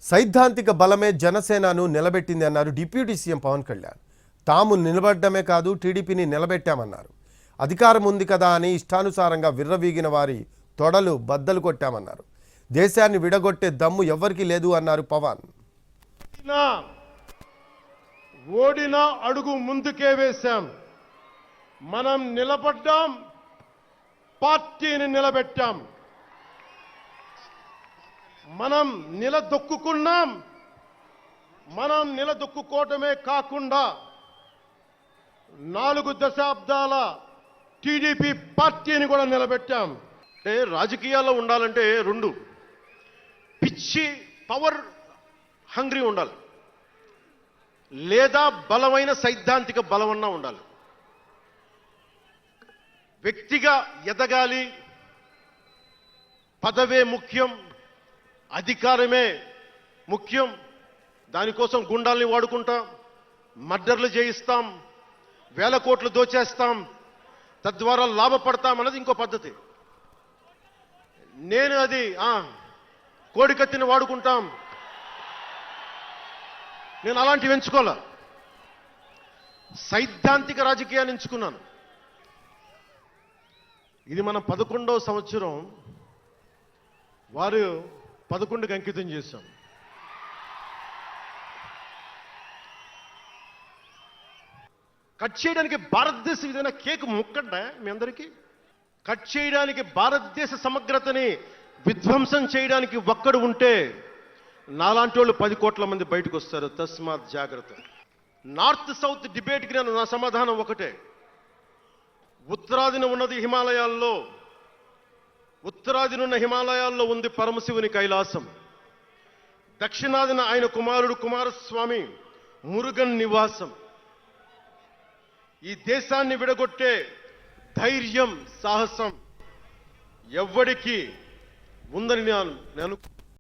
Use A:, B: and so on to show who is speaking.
A: సైద్ధాంతిక బలమే జనసేనను నిలబెట్టింది అన్నారు డిప్యూటీ సీఎం పవన్ కళ్యాణ్. తాము నిలబడడమే కాదు టీడీపీని నిలబెట్టామన్నారు. అధికారం ఉంది కదా అని ఇష్టానుసారంగా విర్రవీగిన వారి తొడలు బద్దలు కొట్టామన్నారు. దేశాన్ని విడగొట్టే దమ్ము ఎవ్వరికీ లేదు అన్నారు పవన్.
B: ఓడినా అడుగు ముందుకే వేశాం. మనం నిలబడ్డాం, పార్టీని నిలబెట్టాం. మనం నిలదొక్కుకున్నాం. మనం నిలదొక్కుకోవటమే కాకుండా 4 దశాబ్దాల టీడీపీ పార్టీని కూడా నిలబెట్టాం.
C: అంటే రాజకీయాల్లో ఉండాలంటే 2 పిచ్చి పవర్ హంగ్రీ ఉండాలి, లేదా బలమైన సైద్ధాంతిక బలమన్నా ఉండాలి. వ్యక్తిగా ఎదగాలి, పదవే ముఖ్యం, అధికారమే ముఖ్యం. దానికోసం గుండాల్ని వాడుకుంటాం, మర్డర్లు చేయిస్తాం, వేల కోట్లు దోచేస్తాం, తద్వారా లాభపడతాం అన్నది ఇంకో పద్ధతి. నేను అది కోడికత్తిని వాడుకుంటాం, నేను అలాంటివి ఎంచుకోలే. సైద్ధాంతిక రాజకీయాన్ని ఎంచుకున్నాను. ఇది మనం 11వ సంవత్సరం, వారు 11కి అంకితం చేశాం. కట్ చేయడానికి భారతదేశం ఏదైనా కేక్ ముక్కడ్డా మీ అందరికీ? కట్ చేయడానికి, భారతదేశ సమగ్రతని విధ్వంసం చేయడానికి ఒక్కడు ఉంటే నాలాంటి వాళ్ళు 10 కోట్ల మంది బయటకు వస్తారు. తస్మాత్ జాగ్రత్త. నార్త్ సౌత్ డిబేట్కి నా సమాధానం ఒకటే. ఉత్తరాదిన ఉన్నది హిమాలయాల్లో, ఉత్తరాదినున్న హిమాలయాల్లో ఉంది పరమశివుని కైలాసం. దక్షిణాదిన ఆయన కుమారుడు కుమారస్వామి మురుగన్ నివాసం. ఈ దేశాన్ని విడగొట్టే ధైర్యం, సాహసం ఎవ్వడికి ఉందని నేను